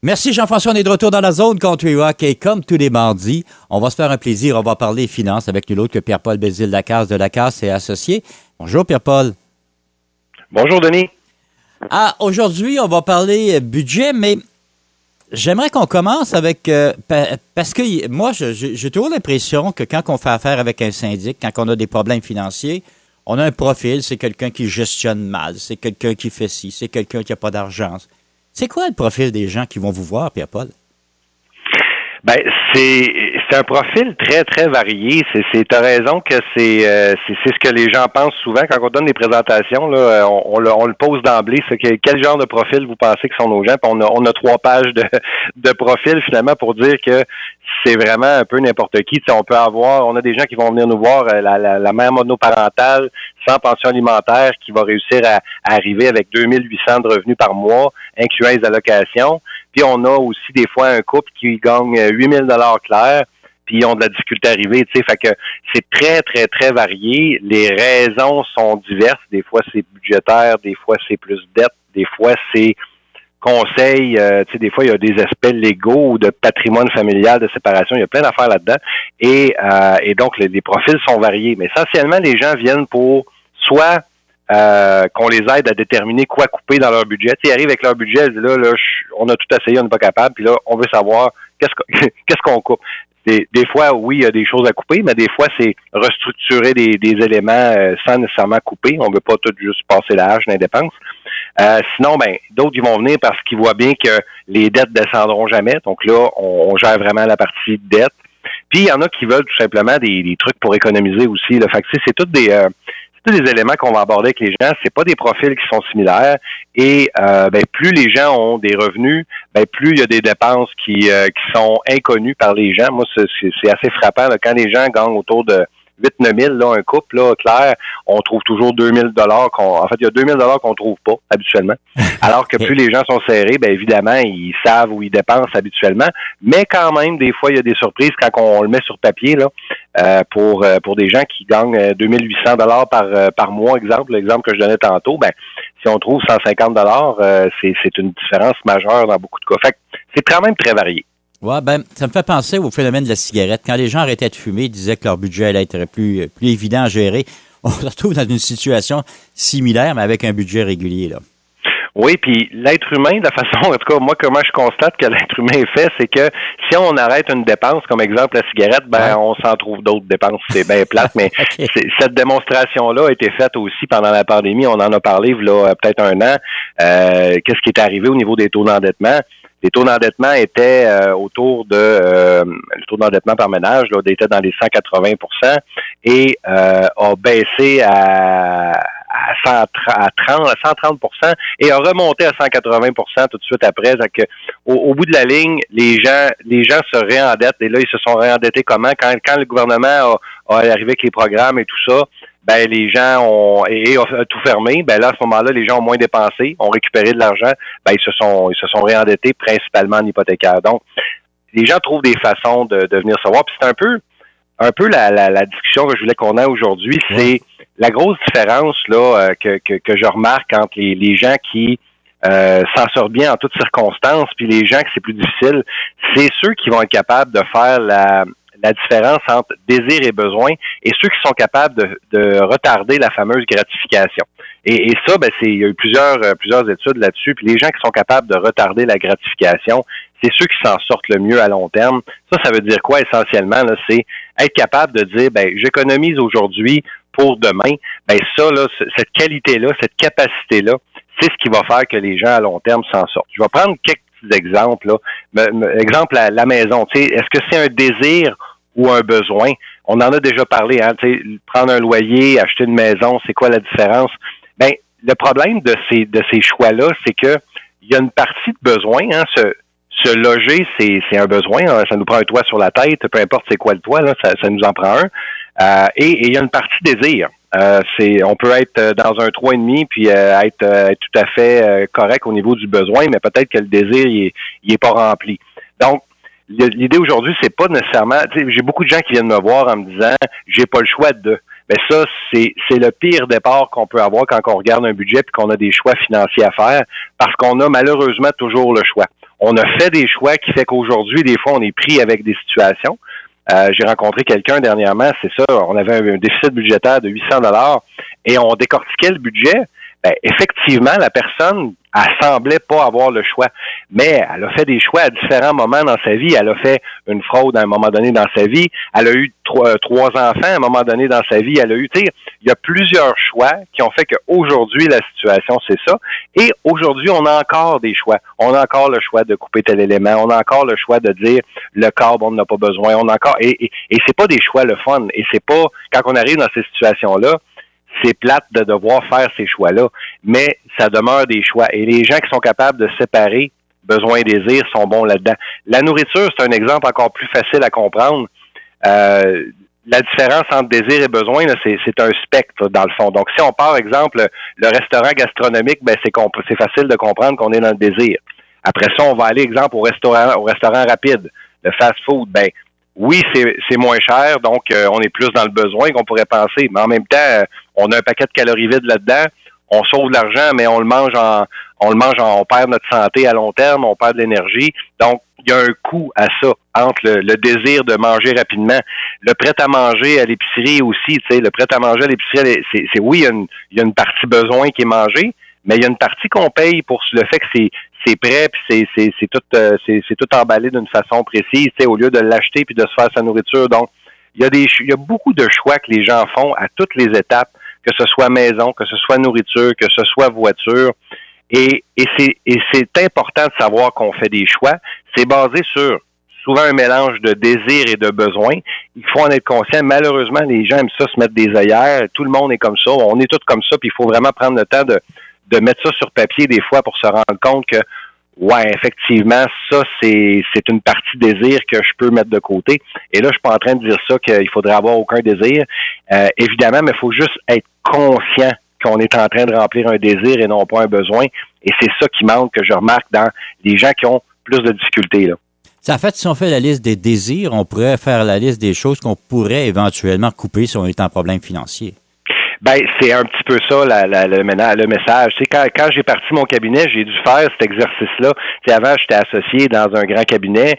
Merci Jean-François, on est de retour dans la zone Country Rock et comme tous les mardis, on va se faire un plaisir, on va parler finances avec nul autre que Pierre-Paul Bézile-Lacasse de Lacasse et Associés. Bonjour Pierre-Paul. Bonjour Denis. Aujourd'hui, on va parler budget, mais j'aimerais qu'on commence avec, parce que moi, j'ai toujours l'impression que quand on fait affaire avec un syndic, quand on a des problèmes financiers, on a un profil, c'est quelqu'un qui gestionne mal, c'est quelqu'un qui fait ci, c'est quelqu'un qui n'a pas d'argent. C'est quoi le profil des gens qui vont vous voir, Pierre-Paul? Ben, c'est un profil très, très varié. T'as raison que c'est ce que les gens pensent souvent. Quand on donne des présentations, là, on le pose d'emblée. Quel genre de profil vous pensez que sont nos gens? Puis on a 3 pages de profil, finalement, pour dire que c'est vraiment un peu n'importe qui. T'sais, on a des gens qui vont venir nous voir, la mère monoparentale, sans pension alimentaire, qui va réussir à arriver avec 2800 de revenus par mois, incluant les allocations. Puis on a aussi des fois un couple qui gagne 8000 $ clairs, puis ils ont de la difficulté à arriver, tu sais. Fait que c'est très, très, très varié. Les raisons sont diverses. Des fois, c'est budgétaire, des fois, c'est plus dette, des fois, c'est conseil, tu sais, des fois, il y a des aspects légaux ou de patrimoine familial, de séparation. Il y a plein d'affaires là-dedans. Et donc, les profils sont variés. Mais essentiellement, les gens viennent pour soit qu'on les aide à déterminer quoi couper dans leur budget. Ils arrivent avec leur budget, ils disent là, on a tout essayé, on n'est pas capable, puis là, on veut savoir qu'est-ce qu'on coupe. Des fois, oui, il y a des choses à couper, mais des fois, c'est restructurer des éléments sans nécessairement couper. On ne veut pas tout juste passer l'âge dans les dépenses. Sinon, ben, d'autres, ils vont venir parce qu'ils voient bien que les dettes descendront jamais. Donc là, on gère vraiment la partie dette. Puis, il y en a qui veulent tout simplement des trucs pour économiser aussi. Là. Fait que c'est tous des éléments qu'on va aborder avec les gens. C'est pas des profils qui sont similaires. Et plus les gens ont des revenus, plus il y a des dépenses qui sont inconnues par les gens. Moi, c'est assez frappant. Là, quand les gens gagnent autour de 8-9 000, là, un couple, là, clair, on trouve toujours 2 000 $. En fait, il y a 2 000 $ qu'on trouve pas habituellement. Alors que plus les gens sont serrés, évidemment, ils savent où ils dépensent habituellement. Mais quand même, des fois, il y a des surprises quand on le met sur papier là, pour des gens qui gagnent 2 800 $ par mois, l'exemple que je donnais tantôt. Si on trouve 150 $, c'est une différence majeure dans beaucoup de cas. Fait que c'est quand même très varié. Ouais, ça me fait penser au phénomène de la cigarette. Quand les gens arrêtaient de fumer, ils disaient que leur budget allait être plus évident à gérer. On se retrouve dans une situation similaire, mais avec un budget régulier, là. Oui, puis l'être humain, de la façon, en tout cas, moi, comment je constate que l'être humain est fait, c'est que si on arrête une dépense, comme exemple la cigarette, on s'en trouve d'autres dépenses. C'est bien plate, mais okay. Cette démonstration-là a été faite aussi pendant la pandémie. On en a parlé, là, peut-être un an. Qu'est-ce qui est arrivé au niveau des taux d'endettement? Les taux d'endettement étaient autour de le taux d'endettement par ménage là, était dans les 180 % et a baissé à 130 % et a remonté à 180 % tout de suite après. Donc, au bout de la ligne, les gens se réendettent et là, ils se sont réendettés comment? Quand le gouvernement a arrivé avec les programmes et tout ça, les gens ont tout fermé. Là, à ce moment-là, les gens ont moins dépensé, ont récupéré de l'argent. Ils se sont réendettés principalement en hypothécaire. Donc, les gens trouvent des façons de venir savoir. Puis c'est un peu la discussion que je voulais qu'on ait aujourd'hui. C'est la grosse différence là que je remarque entre les gens qui s'en sortent bien en toutes circonstances, puis les gens que c'est plus difficile, c'est ceux qui vont être capables de faire la différence entre désir et besoin et ceux qui sont capables de retarder la fameuse gratification. Et ça, il y a eu plusieurs études là-dessus. Puis les gens qui sont capables de retarder la gratification, c'est ceux qui s'en sortent le mieux à long terme. Ça veut dire quoi essentiellement? Là, c'est être capable de dire, j'économise aujourd'hui pour demain. Cette qualité-là, cette capacité-là, c'est ce qui va faire que les gens à long terme s'en sortent. Je vais prendre quelques petits exemples. Là. Exemple, la maison. Est-ce que c'est un désir ou un besoin? On en a déjà parlé. Hein, prendre un loyer, acheter une maison, c'est quoi la différence? Le problème de ces choix-là, c'est que il y a une partie de besoin. Hein, se loger, c'est un besoin. Hein, ça nous prend un toit sur la tête, peu importe c'est quoi le toit, là, ça nous en prend un. Et il y a une partie désir. On peut être dans un 3,5 puis être tout à fait correct au niveau du besoin, mais peut-être que le désir il est pas rempli. Donc, l'idée aujourd'hui, c'est pas nécessairement. J'ai beaucoup de gens qui viennent me voir en me disant j'ai pas le choix de. Ça, c'est le pire départ qu'on peut avoir quand on regarde un budget et qu'on a des choix financiers à faire, parce qu'on a malheureusement toujours le choix. on a fait des choix qui fait qu'aujourd'hui, des fois, on est pris avec des situations. J'ai rencontré quelqu'un dernièrement, c'est ça, on avait un déficit budgétaire de 800 $ et on décortiquait le budget. Ben, effectivement, la personne, elle semblait pas avoir le choix, mais elle a fait des choix à différents moments dans sa vie. Elle a fait une fraude à un moment donné dans sa vie. Elle a eu trois enfants à un moment donné dans sa vie. Elle a eu, tu sais, il y a plusieurs choix qui ont fait qu'aujourd'hui, la situation, c'est ça. Et aujourd'hui, on a encore des choix. On a encore le choix de couper tel élément. On a encore le choix de dire le câble, on n'en a pas besoin. On a encore, et c'est pas des choix le fun. Et c'est pas, quand on arrive dans ces situations-là, c'est plate de devoir faire ces choix-là, mais ça demeure des choix. Et les gens qui sont capables de séparer besoin et désir sont bons là-dedans. La nourriture, c'est un exemple encore plus facile à comprendre. La différence entre désir et besoin, là, c'est un spectre, dans le fond. Donc, si on part, exemple, le restaurant gastronomique, ben c'est facile de comprendre qu'on est dans le désir. Après ça, on va aller, exemple, au restaurant rapide, le fast-food. Ben, oui, c'est moins cher, donc on est plus dans le besoin qu'on pourrait penser. Mais en même temps, on a un paquet de calories vides là-dedans. On sauve de l'argent, mais on perd notre santé à long terme, on perd de l'énergie. Donc, il y a un coût à ça, entre le désir de manger rapidement. Le prêt-à-manger à l'épicerie aussi, tu sais, le prêt-à-manger à l'épicerie, c'est oui, il y a une partie besoin qui est mangée, mais il y a une partie qu'on paye pour le fait que c'est prêt, puis c'est tout emballé d'une façon précise, tu sais, au lieu de l'acheter puis de se faire sa nourriture. Donc, il y a beaucoup de choix que les gens font à toutes les étapes, que ce soit maison, que ce soit nourriture, que ce soit voiture. Et c'est important de savoir qu'on fait des choix. C'est basé sur souvent un mélange de désir et de besoin. Il faut en être conscient. Malheureusement, les gens aiment ça se mettre des œillères. Tout le monde est comme ça. On est tous comme ça. Puis il faut vraiment prendre le temps de mettre ça sur papier des fois pour se rendre compte que ouais, effectivement, ça, c'est une partie désir que je peux mettre de côté. Et là, je suis pas en train de dire ça qu'il faudrait avoir aucun désir. Évidemment, mais il faut juste être conscient qu'on est en train de remplir un désir et non pas un besoin. Et c'est ça qui manque, que je remarque dans les gens qui ont plus de difficultés, là. En fait, si on fait la liste des désirs, on pourrait faire la liste des choses qu'on pourrait éventuellement couper si on est en problème financier. Ben, c'est un petit peu ça, le message. Tu sais, quand j'ai parti mon cabinet, j'ai dû faire cet exercice-là. Tu sais, avant, j'étais associé dans un grand cabinet.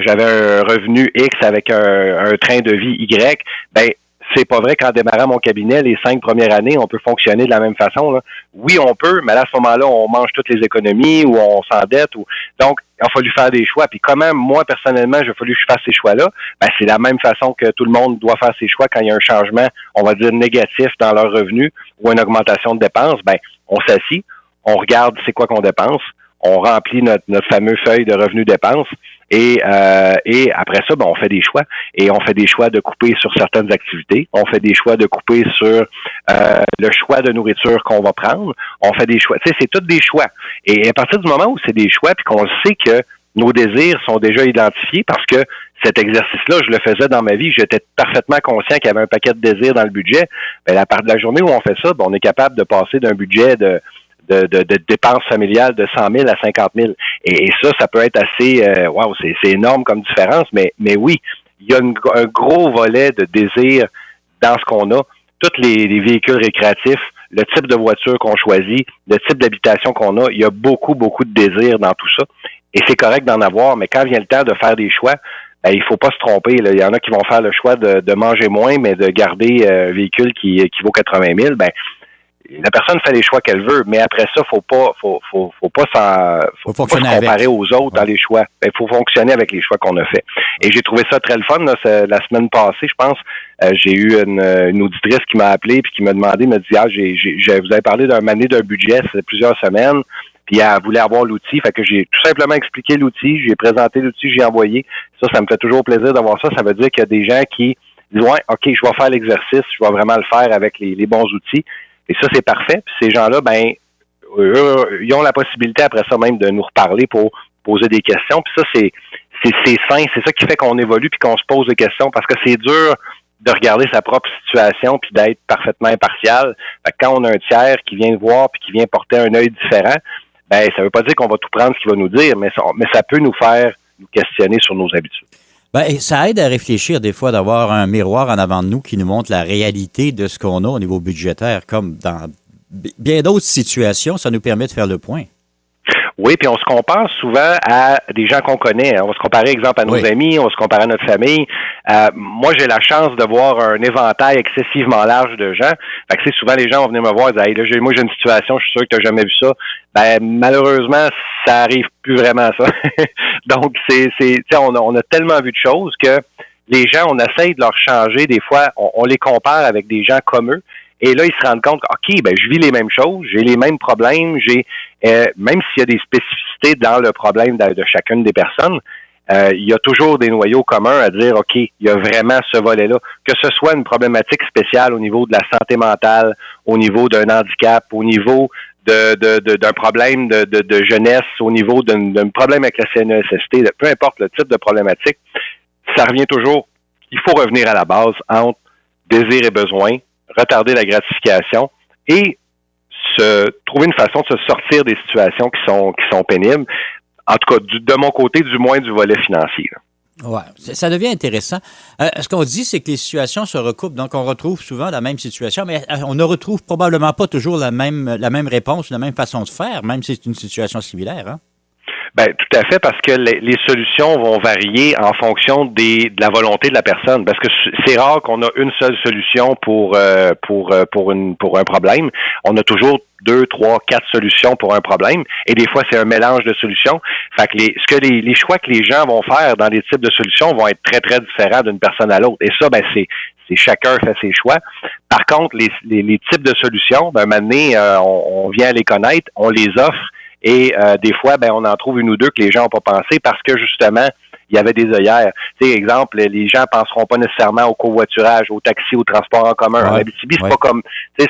J'avais un revenu X avec un train de vie Y. Ben, c'est pas vrai qu'en démarrant mon cabinet, les 5 premières années, on peut fonctionner de la même façon, là. Oui, on peut, mais là, à ce moment-là, on mange toutes les économies ou on s'endette. Donc, il a fallu faire des choix. Puis comment, moi, personnellement, il a fallu que je fasse ces choix-là? Ben, c'est la même façon que tout le monde doit faire ses choix quand il y a un changement, on va dire, négatif dans leur revenu ou une augmentation de dépenses. Ben, on s'assit, on regarde c'est quoi qu'on dépense, on remplit notre fameuse feuille de revenus-dépenses. Et après ça, ben, on fait des choix. Et on fait des choix de couper sur certaines activités. On fait des choix de couper sur le choix de nourriture qu'on va prendre. On fait des choix. Tu sais, c'est tous des choix. Et à partir du moment où c'est des choix, puis qu'on sait que nos désirs sont déjà identifiés, parce que cet exercice-là, je le faisais dans ma vie, j'étais parfaitement conscient qu'il y avait un paquet de désirs dans le budget. Ben, à partir de la journée où on fait ça, ben, on est capable de passer d'un budget de dépenses familiales de 100 000 à 50 000. Et ça peut être assez, wow, c'est énorme comme différence, mais oui, il y a un gros volet de désir dans ce qu'on a. Tous les véhicules récréatifs, le type de voiture qu'on choisit, le type d'habitation qu'on a, il y a beaucoup, beaucoup de désir dans tout ça. Et c'est correct d'en avoir, mais quand vient le temps de faire des choix, ben, il faut pas se tromper, là. Il y en a qui vont faire le choix de manger moins, mais de garder un véhicule qui vaut 80 000. Ben, la personne fait les choix qu'elle veut, mais après ça, faut pas se comparer aux autres dans les choix. Il faut fonctionner avec les choix qu'on a fait. Et j'ai trouvé ça très le fun, là, la semaine passée, je pense. J'ai eu une auditrice qui m'a appelé puis qui m'a demandé, me dit, vous avez parlé d'un budget, c'est plusieurs semaines, puis elle voulait avoir l'outil, fait que j'ai tout simplement expliqué l'outil, j'ai présenté l'outil, j'ai envoyé. Ça me fait toujours plaisir d'avoir ça. Ça veut dire qu'il y a des gens qui disent, ouais, OK, je vais faire l'exercice, je vais vraiment le faire avec les bons outils. Et ça, c'est parfait. Puis ces gens-là, ben, ils ont la possibilité après ça même de nous reparler pour poser des questions. Puis ça, c'est sain. C'est ça qui fait qu'on évolue puis qu'on se pose des questions, parce que c'est dur de regarder sa propre situation puis d'être parfaitement impartial. Fait que quand on a un tiers qui vient voir puis qui vient porter un œil différent, ben, ça veut pas dire qu'on va tout prendre ce qu'il va nous dire, mais ça peut nous faire nous questionner sur nos habitudes. Ben, ça aide à réfléchir des fois d'avoir un miroir en avant de nous qui nous montre la réalité de ce qu'on a au niveau budgétaire, comme dans bien d'autres situations, ça nous permet de faire le point. Oui, puis on se compare souvent à des gens qu'on connaît. On va se comparer, exemple, à nos amis, on va se comparer à notre famille. Moi, j'ai la chance de voir un éventail excessivement large de gens. Fait que souvent, les gens vont venir me voir et dire, hey, là, moi, j'ai une situation, je suis sûr que tu n'as jamais vu ça. Ben, malheureusement, ça arrive plus vraiment à ça. Donc, on a tellement vu de choses que les gens, on essaye de leur changer. Des fois, on les compare avec des gens comme eux. Et là, ils se rendent compte OK, ben je vis les mêmes choses, j'ai les mêmes problèmes, même s'il y a des spécificités dans le problème de chacune des personnes, il y a toujours des noyaux communs à dire OK, il y a vraiment ce volet-là, que ce soit une problématique spéciale au niveau de la santé mentale, au niveau d'un handicap, au niveau d'un problème de jeunesse, au niveau d'un problème avec la CNESST, peu importe le type de problématique, ça revient toujours. Il faut revenir à la base entre désir et besoin, retarder la gratification et trouver une façon de se sortir des situations qui sont pénibles. En tout cas, de mon côté, du moins du volet financier. Oui, ça devient intéressant. Ce qu'on dit, c'est que les situations se recoupent. Donc, on retrouve souvent la même situation, mais on ne retrouve probablement pas toujours la même réponse, la même façon de faire, même si c'est une situation similaire, hein? Ben tout à fait, parce que les solutions vont varier en fonction de la volonté de la personne, parce que c'est rare qu'on a une seule solution pour un problème. On a toujours 2, 3, 4 solutions pour un problème, et des fois c'est un mélange de solutions. Fait que les choix que les gens vont faire dans les types de solutions vont être très très différents d'une personne à l'autre. Et ça, ben c'est chacun fait ses choix. Par contre, les types de solutions, ben maintenant on vient les connaître, on les offre. Et des fois, ben on en trouve une ou deux que les gens n'ont pas pensé parce que justement, il y avait des œillères. Tu sais, exemple, les gens penseront pas nécessairement au covoiturage, au taxi, au transport en commun. En Abitibi, c'est pas comme, tu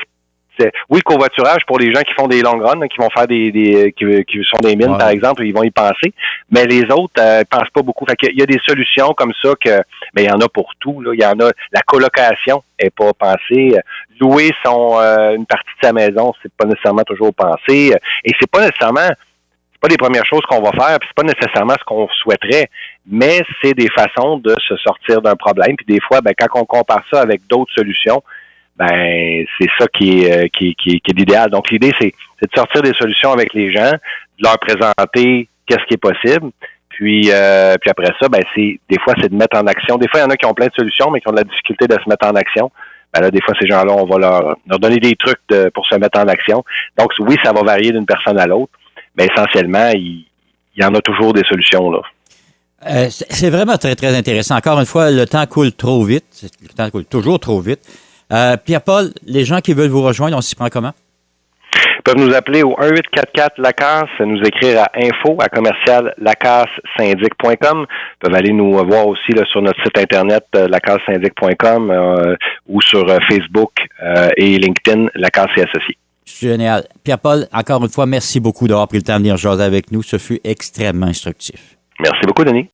sais, oui, covoiturage pour les gens qui font des long runs, qui vont faire qui sont des mines, par exemple, ils vont y penser. Mais les autres, pensent pas beaucoup. Fait qu'il y a des solutions comme ça mais il y en a pour tout, là. Il y en a, la colocation est pas pensée. Louer une partie de sa maison, c'est pas nécessairement toujours pensé. Et c'est pas les premières choses qu'on va faire, puis c'est pas nécessairement ce qu'on souhaiterait, mais c'est des façons de se sortir d'un problème. Puis des fois, ben quand on compare ça avec d'autres solutions, ben c'est ça qui est l'idéal. Donc l'idée, c'est de sortir des solutions avec les gens, de leur présenter qu'est-ce qui est possible. Puis après ça, ben des fois c'est de mettre en action. Des fois, il y en a qui ont plein de solutions, mais qui ont de la difficulté de se mettre en action. Ben là, des fois, ces gens-là, on va leur donner des trucs pour se mettre en action. Donc, oui, ça va varier d'une personne à l'autre, mais essentiellement, il y en a toujours des solutions, là. C'est vraiment très, très intéressant. Encore une fois, le temps coule trop vite. Le temps coule toujours trop vite. Pierre-Paul, les gens qui veulent vous rejoindre, on s'y prend comment? Ils peuvent nous appeler au 1-844-LACASSE, nous écrire à info@commercial-lacassesyndic.com. Ils peuvent aller nous voir aussi là, sur notre site internet lacassesyndic.com ou sur Facebook et LinkedIn, Lacasse et Associés. Génial. Pierre-Paul, encore une fois, merci beaucoup d'avoir pris le temps de venir jaser avec nous. Ce fut extrêmement instructif. Merci beaucoup, Denis.